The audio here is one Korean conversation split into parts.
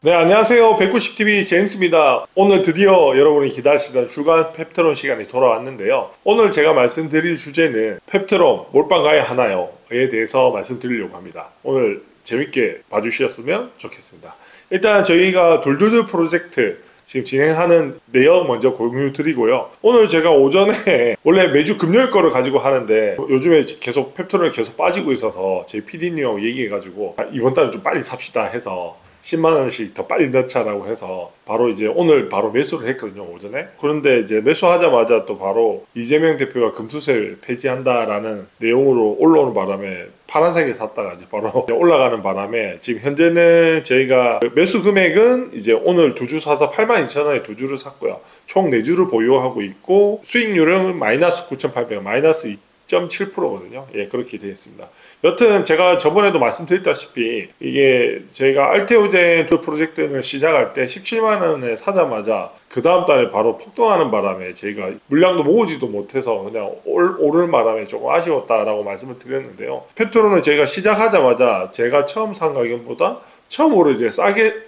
네, 안녕하세요. 190TV 제임스입니다. 오늘 드디어 여러분이 기다리시던 주간 펩트론 시간이 돌아왔는데요. 오늘 제가 말씀드릴 주제는 펩트론 몰빵 가야 하나요?에 대해서 말씀드리려고 합니다. 오늘 재밌게 봐주셨으면 좋겠습니다. 일단 저희가 돌돌돌 프로젝트 지금 진행하는 내역 먼저 공유 드리고요. 오늘 제가 오전에 원래 매주 금요일 거를 가지고 하는데 요즘에 계속 펩트론이 계속 빠지고 있어서 제 PD님하고 얘기해가지고 이번 달에 좀 빨리 삽시다 해서 10만원씩 더 빨리 넣자라고 해서 바로 이제 오늘 바로 매수를 했거든요, 오전에. 그런데 이제 매수하자마자 또 바로 이재명 대표가 금투세를 폐지한다라는 내용으로 올라오는 바람에 파란색에 샀다가 이제 바로 올라가는 바람에 지금 현재는 저희가 매수 금액은 이제 오늘 두 주 사서 82,000원에 두 주를 샀고요. 총 4주를 보유하고 있고 수익률은 마이너스 9,800원, 마이너스 2.7%거든요. 예, 그렇게 되어 있습니다. 여튼 제가 저번에도 말씀드렸다시피 이게 저희가 알테오젠 프로젝트를 시작할 때 17만원에 사자마자 그 다음 달에 바로 폭등하는 바람에 저희가 물량도 모으지도 못해서 그냥 오를 바람에 조금 아쉬웠다라고 말씀을 드렸는데요. 펩트론을 저희가 시작하자마자 제가 처음 산 가격보다 처음으로 이제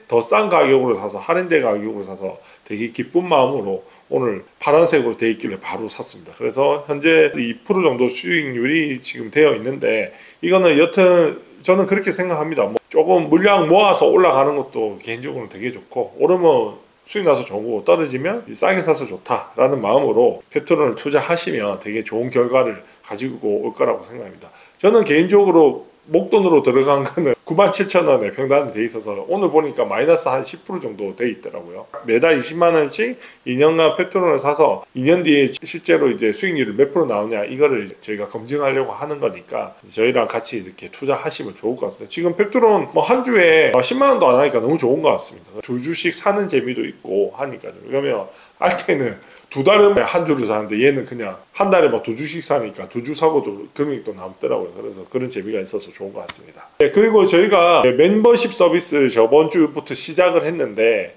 더 싼 가격으로 사서 할인된 가격으로 사서 되게 기쁜 마음으로 오늘 파란색으로 되어 있길래 바로 샀습니다. 그래서 현재 2% 정도 수익률이 지금 되어 있는데 이거는 여튼 저는 그렇게 생각합니다. 뭐 조금 물량 모아서 올라가는 것도 개인적으로 되게 좋고 오르면 수익 나서 좋은 거고 떨어지면 싸게 사서 좋다라는 마음으로 펩트론을 투자하시면 되게 좋은 결과를 가지고 올 거라고 생각합니다. 저는 개인적으로 목돈으로 들어간 거는 97,000원에 평단이 돼 있어서 오늘 보니까 마이너스 한 10% 정도 돼 있더라고요. 매달 20만원씩 2년간 펩트론을 사서 2년 뒤에 실제로 이제 수익률이 몇 프로 나오냐 이거를 저희가 검증하려고 하는 거니까 저희랑 같이 이렇게 투자하시면 좋을 것 같습니다. 지금 펩트론 뭐 한 주에 10만원도 안 하니까 너무 좋은 것 같습니다. 두 주씩 사는 재미도 있고 하니까요. 그러면 알테는 두 달에 한 주를 사는데 얘는 그냥 한 달에 막 두 주씩 사니까 두 주 사고 좀 금액도 남더라고요. 그래서 그런 재미가 있어서 좋은 것 같습니다. 네, 그리고 저희가 멤버십 서비스를 저번 주부터 시작을 했는데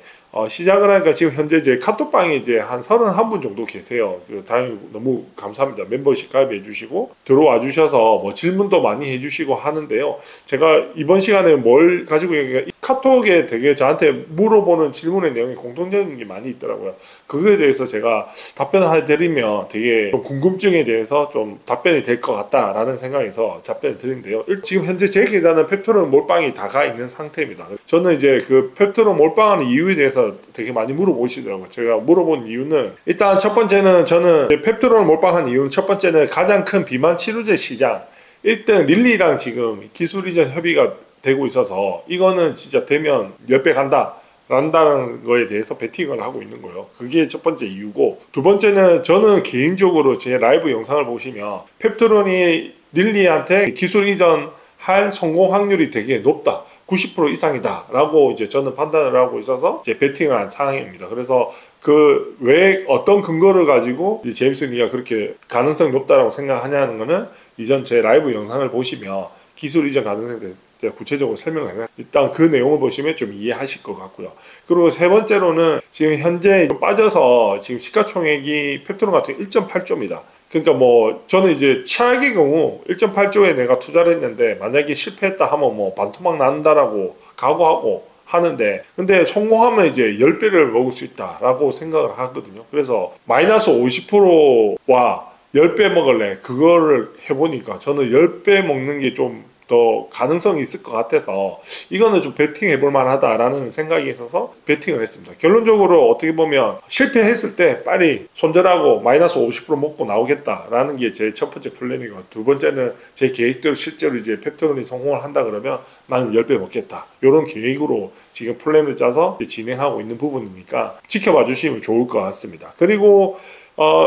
시작을 하니까 지금 현재 이제 카톡방에 이제 한 31분 정도 계세요. 다행히 너무 감사합니다. 멤버십 가입해 주시고 들어와 주셔서 뭐 질문도 많이 해 주시고 하는데요. 제가 이번 시간에 뭘 가지고 카톡에 되게 저한테 물어보는 질문의 내용이 공통적인 게 많이 있더라고요. 그거에 대해서 제가 답변을 해드리면 되게 궁금증에 대해서 좀 답변이 될 것 같다라는 생각에서 답변을 드리는데요. 지금 현재 제 계좌는 펩트론 몰빵이 다 가 있는 상태입니다. 저는 이제 그 펩트론 몰빵하는 이유에 대해서 되게 많이 물어보시더라고요. 제가 물어본 이유는 일단 첫 번째는 저는 펩트론을 몰빵한 이유는 첫 번째는 가장 큰 비만 치료제 시장 1등 릴리랑 지금 기술 이전 협의가 되고 있어서 이거는 진짜 되면 10배 간다 ran다는 거에 대해서 베팅을 하고 있는 거예요. 그게 첫 번째 이유고, 두 번째는 저는 개인적으로 제 라이브 영상을 보시면 펩트론이 릴리한테 기술 이전 할 성공 확률이 되게 높다, 90% 이상이다 라고 이제 저는 판단을 하고 있어서 이제 베팅을 한 상황입니다. 그래서 그 왜 어떤 근거를 가지고 이제 제임스니가 그렇게 가능성이 높다라고 생각하냐는 거는 이전 제 라이브 영상을 보시면 기술 이전 가능성에 대해서 구체적으로 설명을 해요. 일단 그 내용을 보시면 좀 이해하실 것 같고요. 그리고 세 번째로는 지금 현재 빠져서 지금 시가총액이 펩트론 같은 1.8조입니다. 그러니까 뭐 저는 이제 최악의 경우 1.8조에 내가 투자를 했는데 만약에 실패했다 하면 뭐 반토막 난다라고 각오하고 하는데, 근데 성공하면 이제 10배를 먹을 수 있다라고 생각을 하거든요. 그래서 마이너스 50%와 10배 먹을래 그거를 해보니까 저는 10배 먹는 게 좀 더 가능성이 있을 것 같아서 이거는 좀 베팅 해볼 만하다라는 생각이 있어서 베팅을 했습니다. 결론적으로 어떻게 보면 실패했을 때 빨리 손절하고 마이너스 50% 먹고 나오겠다라는 게 제 첫 번째 플랜이고, 두 번째는 제 계획대로 실제로 이제 펩트론이 성공을 한다 그러면 나는 10배 먹겠다, 이런 계획으로 지금 플랜을 짜서 진행하고 있는 부분이니까 지켜봐 주시면 좋을 것 같습니다. 그리고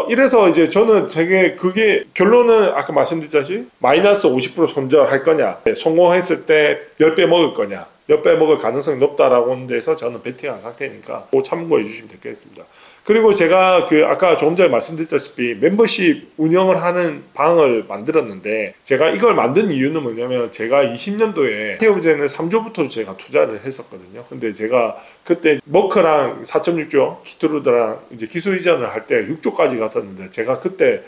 이래서 이제 저는 되게 그게 결론은 아까 말씀드렸다시피 마이너스 50% 손절할 거냐, 성공했을 때 10배 먹을 거냐, 10배 먹을 가능성이 높다라고 하는 데서 저는 베팅한 상태니까 꼭 참고해 주시면 되겠습니다. 그리고 제가 아까 조금 전에 말씀드렸다시피 멤버십 운영을 하는 방을 만들었는데, 제가 이걸 만든 이유는 뭐냐면 제가 20년도에 테오젠을 3조부터 제가 투자를 했었거든요. 근데 제가 그때 머크랑 4.6조, 키트루드랑 이제 기술 이전을 할 때 6조까지 갔었는데, 제가 그때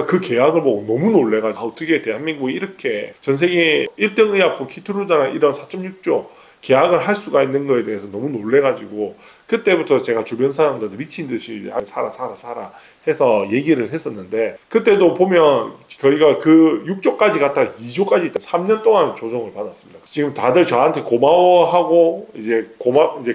그 계약을 보고 너무 놀래가지고 어떻게 대한민국이 이렇게 전 세계 1등 의약품 키트루드랑 이런 4.6조 계약을 할 수가 있는 거에 대해서 너무 놀래가지고 그때부터 제가 주변 사람들도 미친 듯이 사라 해서 얘기를 했었는데, 그때도 보면 저희가 그 6조까지 갔다가 2조까지 3년 동안 조정을 받았습니다. 지금 다들 저한테 고마워하고 이제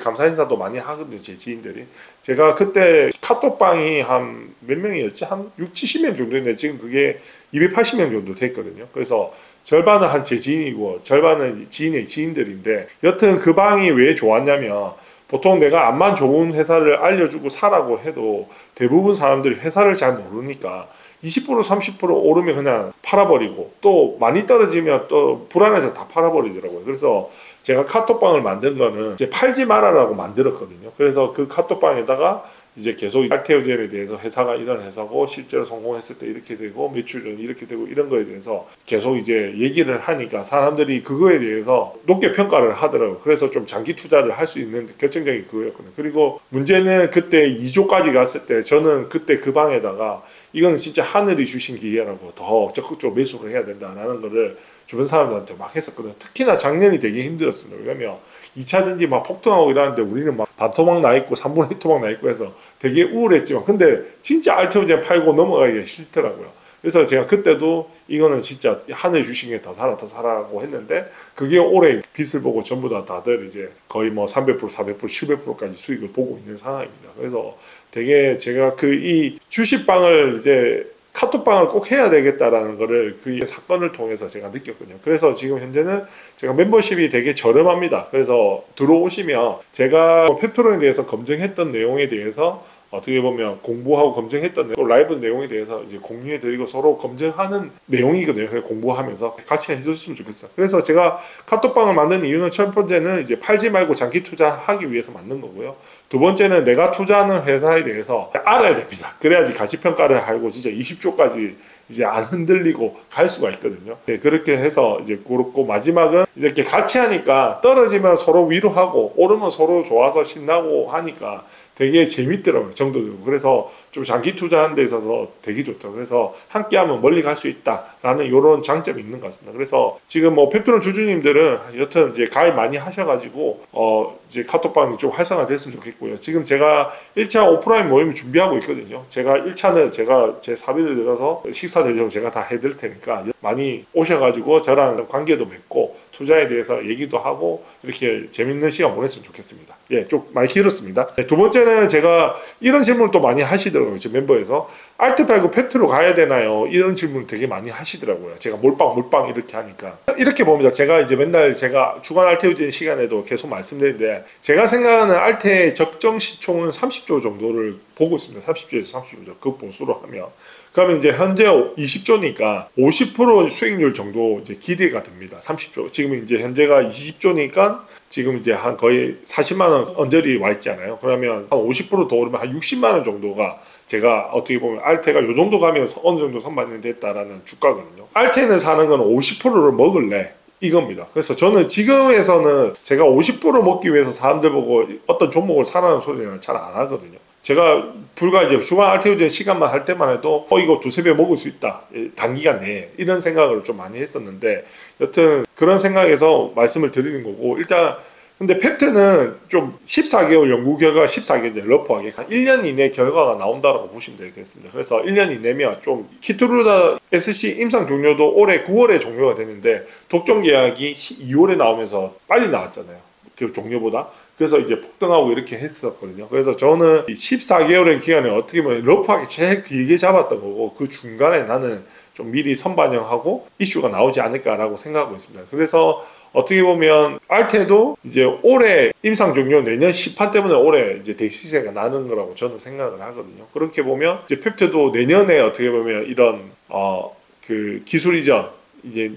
감사 인사도 많이 하거든요, 제 지인들이. 제가 그때 카톡방이 한 몇 명이었지? 한 6, 70명 정도인데 지금 그게 280명 정도 됐거든요. 그래서 절반은 한 제 지인이고 절반은 지인의 지인들인데, 여튼 그 방이 왜 좋았냐면, 보통 내가 암만 좋은 회사를 알려주고 사라고 해도 대부분 사람들이 회사를 잘 모르니까 20% 30% 오르면 그냥 팔아버리고, 또 많이 떨어지면 또 불안해서 다 팔아버리더라고요. 그래서 제가 카톡방을 만든 거는 이제 팔지 말아라고 만들었거든요. 그래서 그 카톡방에다가 이제 계속 알테오젠에 대해서 회사가 이런 회사고 실제로 성공했을 때 이렇게 되고 매출은 이렇게 되고 이런 거에 대해서 계속 이제 얘기를 하니까 사람들이 그거에 대해서 높게 평가를 하더라고요. 그래서 좀 장기 투자를 할 수 있는 결정적인 그거였거든요. 그리고 문제는 그때 2조까지 갔을 때 저는 그때 그 방에다가 이건 진짜 하늘이 주신 기회라고 더 적극적으로 매수를 해야 된다라는 거를 주변 사람들한테 막 했었거든요. 특히나 작년이 되게 힘들었습니다. 왜냐면 2차전지 막 폭등하고 이러는데 우리는 막 반토막 나 있고 3분의 1 토막 나 있고 해서 되게 우울했지만, 근데 진짜 알테오젠 팔고 넘어가기가 싫더라고요. 그래서 제가 그때도 이거는 진짜 하늘 주신 게 더 사라고 했는데, 그게 올해 빛을 보고 전부 다들 이제 거의 뭐 300%, 400%, 700%까지 수익을 보고 있는 상황입니다. 그래서 되게 제가 이 주식방을 이제 카톡방을 꼭 해야 되겠다라는 거를 그 사건을 통해서 제가 느꼈거든요. 그래서 지금 현재는 제가 멤버십이 되게 저렴합니다. 그래서 들어오시면 제가 페트론에 대해서 검증했던 내용에 대해서 어떻게 보면 공부하고 검증했던 또 라이브 내용에 대해서 이제 공유해드리고 서로 검증하는 내용이거든요. 그래서 공부하면서 같이 해줬으면 좋겠어요. 그래서 제가 카톡방을 만든 이유는 첫 번째는 이제 팔지 말고 장기 투자하기 위해서 만든 거고요. 두 번째는 내가 투자하는 회사에 대해서 알아야 됩니다. 그래야지 가치평가를 하고 진짜 20조까지 이제 안 흔들리고 갈 수가 있거든요. 네, 그렇게 해서 이제 그렇고, 마지막은 이렇게 같이 하니까 떨어지면 서로 위로하고 오르면 서로 좋아서 신나고 하니까 되게 재밌더라고요. 정도되고. 그래서 좀 장기 투자하는 데 있어서 되게 좋더라고요. 그래서 함께하면 멀리 갈 수 있다라는 이런 장점이 있는 것 같습니다. 그래서 지금 뭐 페트론 주주님들은 여튼 이제 가입 많이 하셔가지고 이제 카톡방이 좀 활성화됐으면 좋겠고요. 지금 제가 1차 오프라인 모임을 준비하고 있거든요. 제가 1차는 제가 제 사비를 들어서 식사 대접을 제가 다 해드릴 테니까 많이 오셔가지고 저랑 관계도 맺고 투자에 대해서 얘기도 하고 이렇게 재밌는 시간 보냈으면 좋겠습니다. 예, 좀 많이 길었습니다. 네, 두 번째는 제가 이런 질문을 또 많이 하시더라고요. 제 멤버에서 알트 팔고 페트로 가야 되나요? 이런 질문 되게 많이 하시더라고요. 제가 몰빵 이렇게 하니까 이렇게 봅니다. 제가 이제 맨날 제가 주간 알테오젠 시간에도 계속 말씀드리는데, 제가 생각하는 알테의 적정 시총은 30조 정도를 보고 있습니다. 30조에서 35조 그 보수로 하면, 그러면 이제 현재 20조니까 50% 수익률 정도 이제 기대가 됩니다. 30조 지금 이제 현재가 20조니까 지금 이제 한 거의 40만 원 언저리 와 있잖아요. 그러면 한 50%더 오르면 한 60만 원 정도가 제가 어떻게 보면 알테가 요 정도 가면 어느 정도 선반영이 됐다라는 주가거든요. 알테는 사는 건 50%를 먹을래 이겁니다. 그래서 저는 지금에서는 제가 50% 먹기 위해서 사람들 보고 어떤 종목을 사라는 소리는 잘 안 하거든요. 제가 불과 이제 주간 알테오젠 시간만 할 때만 해도 이거 두세 배 먹을 수 있다 단기간 내에, 이런 생각을 좀 많이 했었는데, 여튼 그런 생각에서 말씀을 드리는 거고, 일단 근데 펩트는 좀 14개월 연구 결과가 14개월 러프하게 한 1년 이내 결과가 나온다라고 보시면 되겠습니다. 그래서 1년 이내면 좀 키트루다 SC 임상 종료도 올해 9월에 종료가 되는데 독점 계약이 2월에 나오면서 빨리 나왔잖아요. 그 종료보다. 그래서 이제 폭등하고 이렇게 했었거든요. 그래서 저는 14개월의 기간에 어떻게 보면 러프하게 제일 길게 잡았던 거고, 그 중간에 나는 좀 미리 선반영하고 이슈가 나오지 않을까라고 생각하고 있습니다. 그래서 어떻게 보면 알테도 이제 올해 임상 종료, 내년 시판 때문에 올해 이제 대시세가 나는 거라고 저는 생각을 하거든요. 그렇게 보면 이제 펩트도 내년에 어떻게 보면 이런 그 기술 이전 이제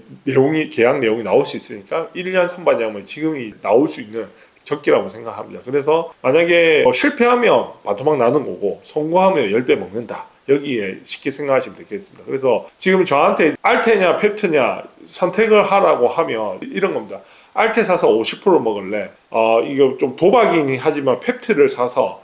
계약 내용이 나올 수 있으니까 1년 선반영은 지금이 나올 수 있는 적기라고 생각합니다. 그래서 만약에 실패하면 반토막 나는 거고 성공하면 10배 먹는다. 여기에 쉽게 생각하시면 되겠습니다. 그래서 지금 저한테 알테냐 펩트냐 선택을 하라고 하면 이런 겁니다. 알테 사서 50% 먹을래? 이거 좀 도박이긴 하지만 펩트를 사서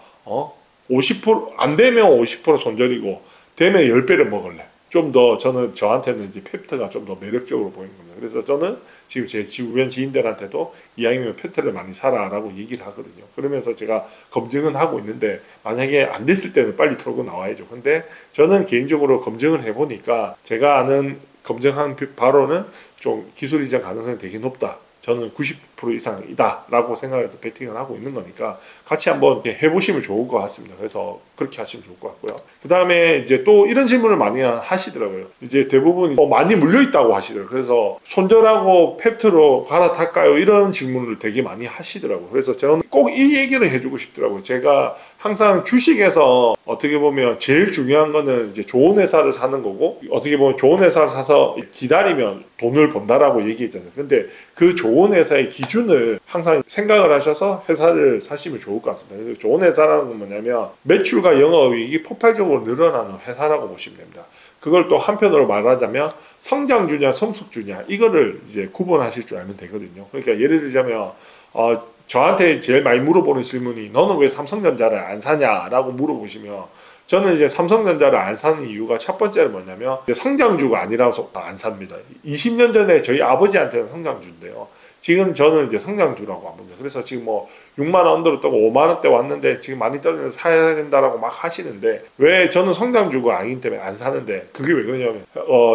50% 안 되면 50% 손절이고 되면 10배를 먹을래? 좀 더 저한테는 이제 펩트가 좀 더 매력적으로 보이는 겁니다. 그래서 저는 지금 제 주변 지인들한테도 이왕이면 펩트를 많이 사라라고 얘기를 하거든요. 그러면서 제가 검증은 하고 있는데 만약에 안 됐을 때는 빨리 털고 나와야죠. 근데 저는 개인적으로 검증을 해보니까 제가 아는 검증한 바로는 좀 기술 이전 가능성이 되게 높다. 저는 90% 이상이다 라고 생각해서 베팅을 하고 있는 거니까 같이 한번 해보시면 좋을 것 같습니다. 그래서 그렇게 하시면 좋을 것 같고요. 그 다음에 이제 또 이런 질문을 많이 하시더라고요. 이제 대부분 많이 물려있다고 하시더라고요. 그래서 손절하고 펩트로 갈아탈까요? 이런 질문을 되게 많이 하시더라고요. 그래서 저는 꼭 이 얘기를 해주고 싶더라고요. 제가 항상 주식에서 어떻게 보면 제일 중요한 거는 이제 좋은 회사를 사는 거고, 어떻게 보면 좋은 회사를 사서 기다리면 돈을 번다라고 얘기했잖아요. 근데 그 좋은 회사의 기준을 항상 생각을 하셔서 회사를 사시면 좋을 것 같습니다. 그래서 좋은 회사라는 건 뭐냐면 매출과 영업이익이 폭발적으로 늘어나는 회사라고 보시면 됩니다. 그걸 또 한편으로 말하자면 성장주냐 성숙주냐 이거를 이제 구분하실 줄 알면 되거든요. 그러니까 예를 들자면 저한테 제일 많이 물어보는 질문이 너는 왜 삼성전자를 안 사냐라고 물어보시면 저는 이제 삼성전자를 안 사는 이유가 첫 번째는 뭐냐면 성장주가 아니라서 안 삽니다. 20년 전에 저희 아버지한테는 성장주인데요. 지금 저는 이제 성장주라고 안 봅니다. 그래서 지금 뭐 6만 원 언더로 떠고 5만 원대 왔는데 지금 많이 떨어져서 사야 된다라고 막 하시는데 왜 저는 성장주가 아니기 때문에 안 사는데 그게 왜 그러냐면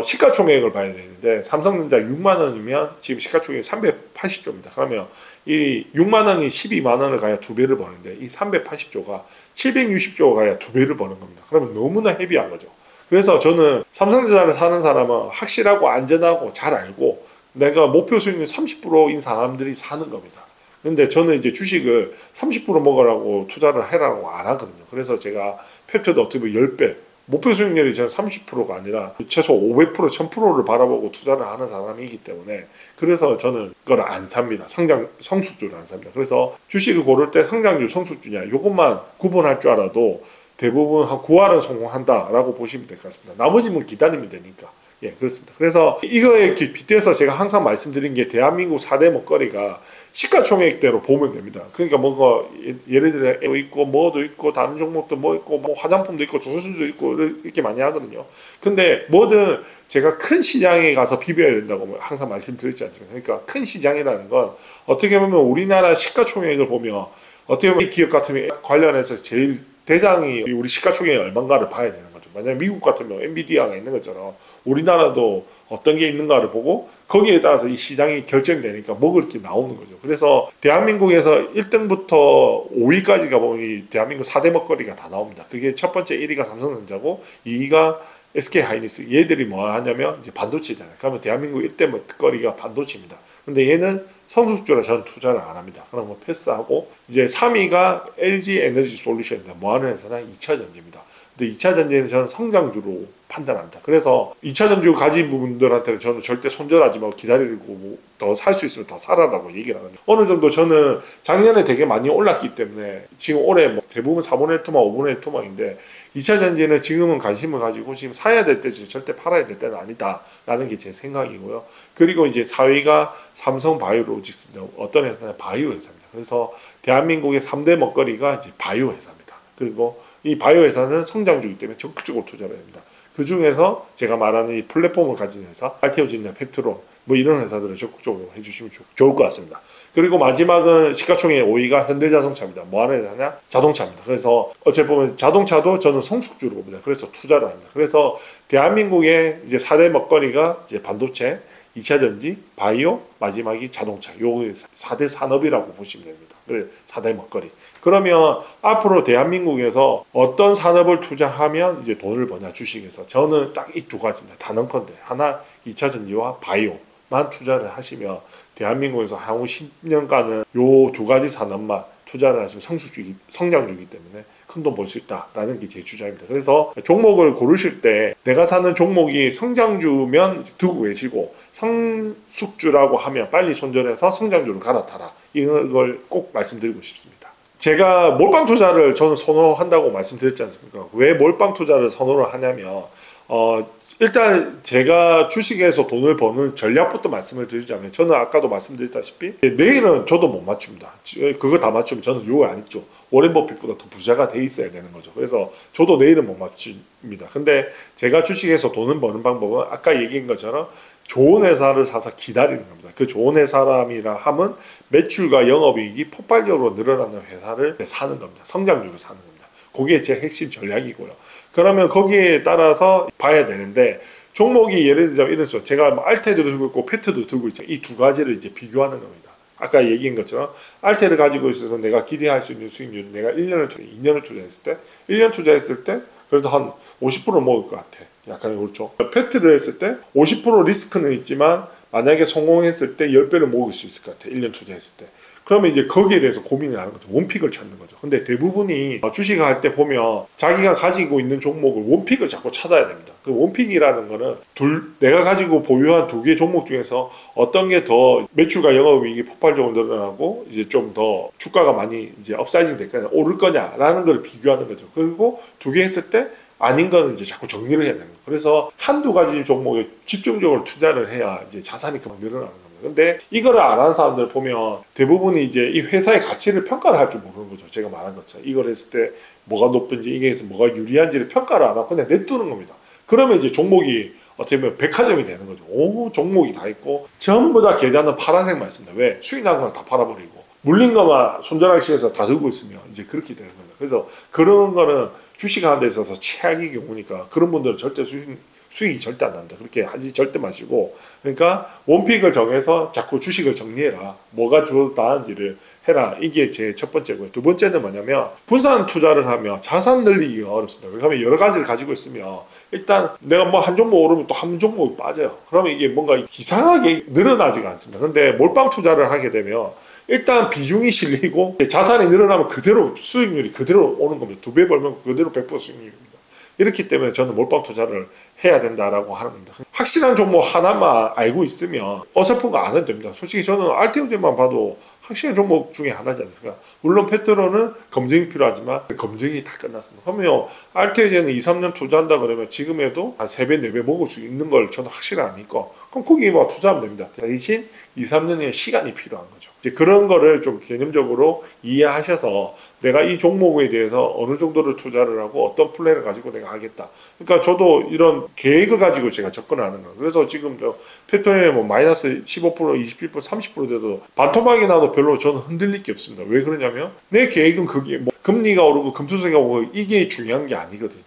시가총액을 봐야 되는데 삼성전자 6만 원이면 지금 시가총액이 380조입니다. 그러면 이 6만 원이 12만 원을 가야 2배를 버는데 이 380조가 760조가 가야 2배를 버는 겁니다. 그러면 너무나 헤비한 거죠. 그래서 저는 삼성전자를 사는 사람은 확실하고 안전하고 잘 알고 내가 목표 수익률 30%인 사람들이 사는 겁니다. 근데 저는 이제 주식을 30% 먹으라고 투자를 해라고 안 하거든요. 그래서 제가 펩트도 어떻게 보면 10배, 목표 수익률이 저는 30%가 아니라 최소 500%, 1000%를 바라보고 투자를 하는 사람이기 때문에 그래서 저는 그걸 안 삽니다. 성숙주를 안 삽니다. 그래서 주식을 고를 때 성장주, 성숙주냐 이것만 구분할 줄 알아도 대부분 한 9할은 성공한다라고 보시면 될 것 같습니다. 나머지는 기다리면 되니까. 예, 그렇습니다. 그래서 이거에 빗대서 제가 항상 말씀드린 게 대한민국 4대 먹거리가 시가총액대로 보면 됩니다. 그러니까 뭐가 예를 들어 있고 뭐도 있고 다른 종목도 뭐 있고 뭐 화장품도 있고 조선주도 있고 이렇게 많이 하거든요. 근데 뭐든 제가 큰 시장에 가서 비벼야 된다고 항상 말씀드렸지 않습니까? 그러니까 큰 시장이라는 건 어떻게 보면 우리나라 시가총액을 보면 어떻게 보면 이 기업 같으면 관련해서 제일 대장이 우리 시가총액이 얼마인가를 봐야 되는 거죠. 만약 미국 같으면 엔비디아가 있는 것처럼 우리나라도 어떤 게 있는가를 보고 거기에 따라서 이 시장이 결정되니까 먹을 게 나오는 거죠. 그래서 대한민국에서 1등부터 5위까지가 보면 이 대한민국 4대 먹거리가 다 나옵니다. 그게 첫 번째 1위가 삼성전자고 2위가 SK하이닉스. 얘들이 뭐 하냐면 이제 반도체잖아요. 그러면 대한민국 1대 먹거리가 반도체입니다. 근데 얘는 성숙주라 저는 투자를 안 합니다. 그럼 뭐 패스하고 이제 3위가 LG 에너지 솔루션입니다. 뭐 하는 회사냐? 2차전지입니다. 근데 2차전지는 저는 성장주로 판단합니다. 그래서 2차전지 가진 분들한테는 저는 절대 손절하지 말고 기다리고 뭐 더 살 수 있으면 더 사라라고 얘기를 하거든요. 어느 정도 저는 작년에 되게 많이 올랐기 때문에 지금 올해 뭐 대부분 4분의 1 토막, 5분의 1 토막인데 2차전지는 지금은 관심을 가지고 지금 사야 될 때지 절대 팔아야 될 때는 아니다라는 게 제 생각이고요. 그리고 이제 4위가 삼성바이오로직스입니다. 어떤 회사냐? 바이오 회사입니다. 그래서 대한민국의 3대 먹거리가 이제 바이오 회사입니다. 그리고 이 바이오 회사는 성장주이기 때문에 적극적으로 투자를 합니다. 그 중에서 제가 말하는 이 플랫폼을 가진 회사, 알테오진이나 펩트론 뭐 이런 회사들을 적극적으로 해주시면 좋을 것 같습니다. 그리고 마지막은 시가총액 5위가 현대자동차입니다. 뭐 하는 회사냐? 자동차입니다. 그래서 어찌 보면 자동차도 저는 성숙주로 봅니다. 그래서 투자를 합니다. 그래서 대한민국의 이제 4대 먹거리가 이제 반도체, 2차전지, 바이오, 마지막이 자동차. 요 4대 산업이라고 보시면 됩니다. 그래 4대 먹거리. 그러면 앞으로 대한민국에서 어떤 산업을 투자하면 이제 돈을 버냐 주식에서 저는 딱 이 두 가지입니다. 단언컨대 하나 2차전지와 바이오만 투자를 하시면 대한민국에서 향후 10년간은 요 두 가지 산업만 투자를 하시면 성장주이기 때문에 큰 돈 벌 수 있다라는 게 제 주장입니다. 그래서 종목을 고르실 때 내가 사는 종목이 성장주면 두고 계시고 성숙주라고 하면 빨리 손절해서 성장주로 갈아타라. 이걸 꼭 말씀드리고 싶습니다. 제가 몰빵 투자를 저는 선호한다고 말씀드렸지 않습니까? 왜 몰빵 투자를 선호를 하냐면 일단 제가 주식에서 돈을 버는 전략부터 말씀을 드리자면, 저는 아까도 말씀드렸다시피 내일은 저도 못 맞춥니다. 그거 다 맞추면 저는 요거 안 있죠. 워렌 버핏보다 더 부자가 돼 있어야 되는 거죠. 그래서 저도 내일은 못 맞춥니다. 근데 제가 주식에서 돈을 버는 방법은 아까 얘기한 것처럼 좋은 회사를 사서 기다리는 겁니다. 그 좋은 회사람이라 함은 매출과 영업이익이 폭발적으로 늘어나는 회사를 사는 겁니다. 성장주를 사는 겁니다. 그게 제 핵심 전략이고요. 그러면 거기에 따라서 봐야 되는데, 종목이 예를 들자면 이런 식으로 제가 알테도 들고 있고 페트도 들고 있죠. 이 두 가지를 이제 비교하는 겁니다. 아까 얘기한 것처럼 알테를 가지고 있어서 내가 기대할 수 있는 수익률, 내가 1년을 투자, 2년을 투자했을 때, 1년 투자했을 때 그래도 한 50% 먹을 것 같아. 약간 그렇죠. 페트를 했을 때 50% 리스크는 있지만 만약에 성공했을 때 10배를 먹을 수 있을 것 같아. 1년 투자했을 때. 그러면 이제 거기에 대해서 고민을 하는 거죠. 원픽을 찾는 거죠. 근데 대부분이 주식을 할 때 보면 자기가 가지고 있는 종목을 원픽을 자꾸 찾아야 됩니다. 그 원픽이라는 거는 내가 가지고 보유한 두 개 종목 중에서 어떤 게 더 매출과 영업이익이 폭발적으로 늘어나고 이제 좀 더 주가가 많이 이제 업사이징 될 거냐, 오를 거냐라는 걸 비교하는 거죠. 그리고 두 개 했을 때 아닌 거는 이제 자꾸 정리를 해야 됩니다. 그래서 한두 가지 종목에 집중적으로 투자를 해야 이제 자산이 그만 늘어나는 겁니다. 근데 이거를 안 하는 사람들 보면 대부분이 이제 이 회사의 가치를 평가를 할 줄 모르는 거죠. 제가 말한 것처럼 이걸 했을 때 뭐가 높은지, 이게 해서 뭐가 유리한지를 평가를 안 하고 그냥 내두는 겁니다. 그러면 이제 종목이 어떻게 보면 백화점이 되는 거죠. 오, 종목이 다 있고 전부 다 계좌는 파란색만 있습니다. 왜? 수익 난 거는 다 팔아버리고 물린 것만 손절하기시에서 다 들고 있으면 이제 그렇게 되는 겁니다. 그래서 그런 거는 주식하는 데 있어서 최악의 경우니까 그런 분들은 절대 수익이 절대 안 납니다. 그렇게 하지 절대 마시고, 그러니까 원픽을 정해서 자꾸 주식을 정리해라. 뭐가 더 나은지를 해라. 이게 제 첫 번째고요. 두 번째는 뭐냐면 분산 투자를 하면 자산 늘리기가 어렵습니다. 왜냐하면 여러 가지를 가지고 있으면 일단 내가 뭐 한 종목 오르면 또 한 종목이 빠져요. 그러면 이게 뭔가 이상하게 늘어나지가 않습니다. 근데 몰빵 투자를 하게 되면 일단 비중이 실리고 자산이 늘어나면 그대로 수익률이 그대로 오는 겁니다. 2배 벌면 그대로 100% 수익률입니다. 이렇기 때문에 저는 몰빵 투자를 해야 된다라고 하는 겁니다. 확실한 종목 하나만 알고 있으면 어설픈 거 안 해도 됩니다. 솔직히 저는 알테오젠만 봐도 확실한 종목 중에 하나지 않습니까? 물론 페트로는 검증이 필요하지만 검증이 다 끝났습니다. 그러면 알테오젠은 2, 3년 투자한다 그러면 지금에도 한 3배, 4배 먹을 수 있는 걸 저는 확실하니까 그럼 거기에 뭐 투자하면 됩니다. 대신 2, 3년의 시간이 필요한 거죠. 이제 그런 거를 좀 개념적으로 이해하셔서 내가 이 종목에 대해서 어느 정도를 투자를 하고 어떤 플랜을 가지고 내가 하겠다. 그러니까 저도 이런 계획을 가지고 제가 접근하는 거예요. 그래서 지금 페트로에 뭐 마이너스 15%, 27%, 30% 돼도 반토막이 나도 별로 저는 흔들릴 게 없습니다. 왜 그러냐면 내 계획은 그게 뭐 금리가 오르고 금투세가 오르고 이게 중요한 게 아니거든요.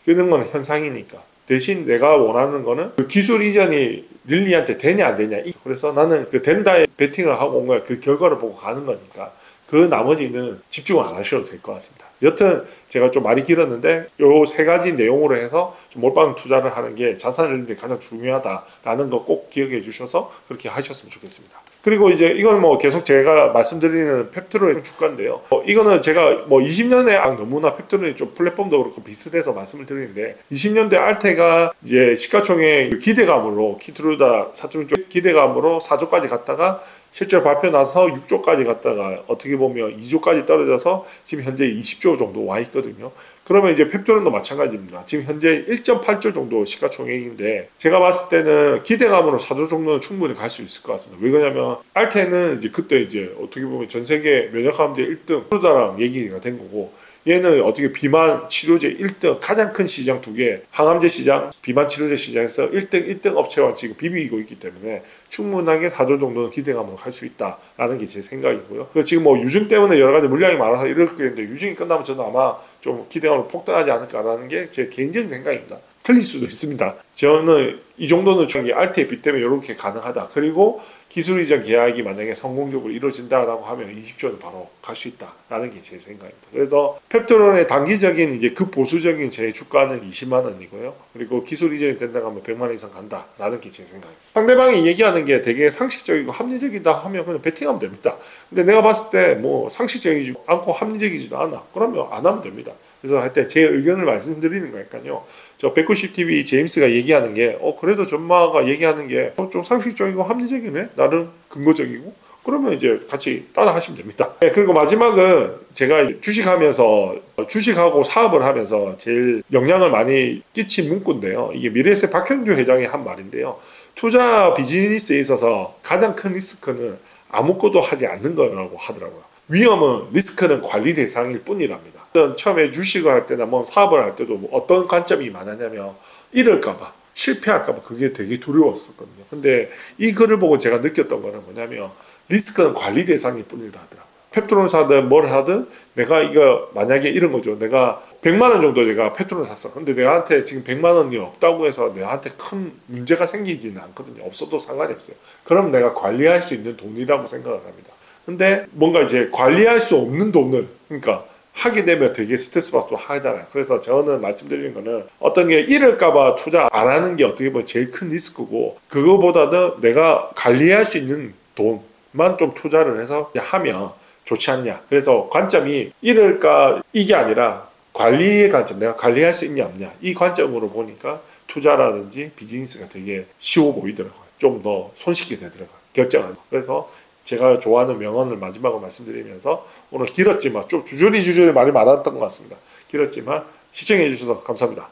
그런 건 현상이니까. 대신 내가 원하는 거는 그 기술 이전이 릴리한테 되냐 안 되냐. 그래서 나는 그 된다에 베팅을 하고 온 거야. 그 결과를 보고 가는 거니까 그 나머지는 집중을 안 하셔도 될 것 같습니다. 여튼 제가 좀 말이 길었는데 요 세 가지 내용으로 해서 좀 몰빵 투자를 하는 게 자산을 늘리는 데 가장 중요하다라는 거 꼭 기억해 주셔서 그렇게 하셨으면 좋겠습니다. 그리고 이제 이건 뭐 계속 제가 말씀드리는 펩트로의 주가인데요. 이거는 제가 뭐 20년에 너무나 펩트로의 좀 플랫폼도 그렇고 비슷해서 말씀을 드리는데 20년대 알테가 이제 시가총액 기대감으로 키트루다 4.6조 기대감으로 4조까지 갔다가 실제로 발표 나서 6조까지 갔다가 어떻게 보면 2조까지 떨어져서 지금 현재 20조 정도 와 있거든요. 그러면 이제 펩토론도 마찬가지입니다. 지금 현재 1.8조 정도 시가총액인데 제가 봤을 때는 기대감으로 4조 정도는 충분히 갈 수 있을 것 같습니다. 왜 그러냐면 알테는 이제 그때 이제 어떻게 보면 전 세계 면역암제 1등 프루다랑 얘기가 된 거고 얘는 어떻게 비만 치료제 1등 가장 큰 시장 두 개 항암제 시장, 비만 치료제 시장에서 1등 업체와 지금 비비고 있기 때문에 충분하게 4조 정도는 기대감으로 갈 수 있다라는 게 제 생각이고요. 그래서 지금 뭐 유증 때문에 여러 가지 물량이 많아서 이렇겠는데 유증이 끝나면 저는 아마 좀 기대감으로 폭등하지 않을까라는 게 제 개인적인 생각입니다. 틀릴 수도 있습니다. 저는 이 정도는 저기 알테에 비 때문에 이렇게 가능하다. 그리고 기술 이전 계약이 만약에 성공적으로 이루어진다라고 하면 20조는 바로 갈 수 있다라는 게 제 생각입니다. 그래서 펩토론의 단기적인 이제 극보수적인 제 주가는 20만 원이고요. 그리고 기술 이전이 된다고 하면 100만 원 이상 간다라는 게 제 생각입니다. 상대방이 얘기하는 게 되게 상식적이고 합리적이다 하면 그냥 베팅하면 됩니다. 근데 내가 봤을 때 뭐 상식적이지 않고 합리적이지도 않아. 그러면 안 하면 됩니다. 그래서 할 때 제 의견을 말씀드리는 거니까요. 저 190TV 제임스가 얘기하는 게 그래도 전마가 얘기하는 게 좀 상식적이고 합리적이네. 나름 근거적이고 그러면 이제 같이 따라 하시면 됩니다. 네, 그리고 마지막은 제가 주식하고 사업을 하면서 제일 영향을 많이 끼친 문구인데요. 이게 미래에셋 박형주 회장이 한 말인데요. 투자 비즈니스에 있어서 가장 큰 리스크는 아무것도 하지 않는 거라고 하더라고요. 위험은 리스크는 관리 대상일 뿐이랍니다. 처음에 주식을 할 때나 뭐 사업을 할 때도 뭐 어떤 관점이 많았냐면 잃을까봐, 실패할까봐 그게 되게 두려웠었거든요. 근데 이 글을 보고 제가 느꼈던 거는 뭐냐면 리스크는 관리 대상일 뿐이라 하더라고요. 펩트론을 사든 뭘 하든 내가 이거 만약에 이런 거죠. 내가 100만 원 정도 내가 펩트론을 샀어. 근데 내한테 지금 100만 원이 없다고 해서 내한테 큰 문제가 생기지는 않거든요. 없어도 상관이 없어요. 그럼 내가 관리할 수 있는 돈이라고 생각을 합니다. 근데 뭔가 이제 관리할 수 없는 돈을, 그러니까 하게 되면 되게 스트레스 받고 하잖아요. 그래서 저는 말씀드리는 거는 어떤 게 잃을까봐 투자 안 하는 게 어떻게 보면 제일 큰 리스크고, 그거보다는 내가 관리할 수 있는 돈만 좀 투자를 해서 하면 좋지 않냐. 그래서 관점이 잃을까 이게 아니라 관리의 관점, 내가 관리할 수 있냐 없냐, 이 관점으로 보니까 투자라든지 비즈니스가 되게 쉬워 보이더라고요. 좀 더 손쉽게 되더라고요, 결정하는. 그래서 제가 좋아하는 명언을 마지막으로 말씀드리면서 오늘 길었지만 좀 주저리 말이 많았던 것 같습니다. 길었지만 시청해 주셔서 감사합니다.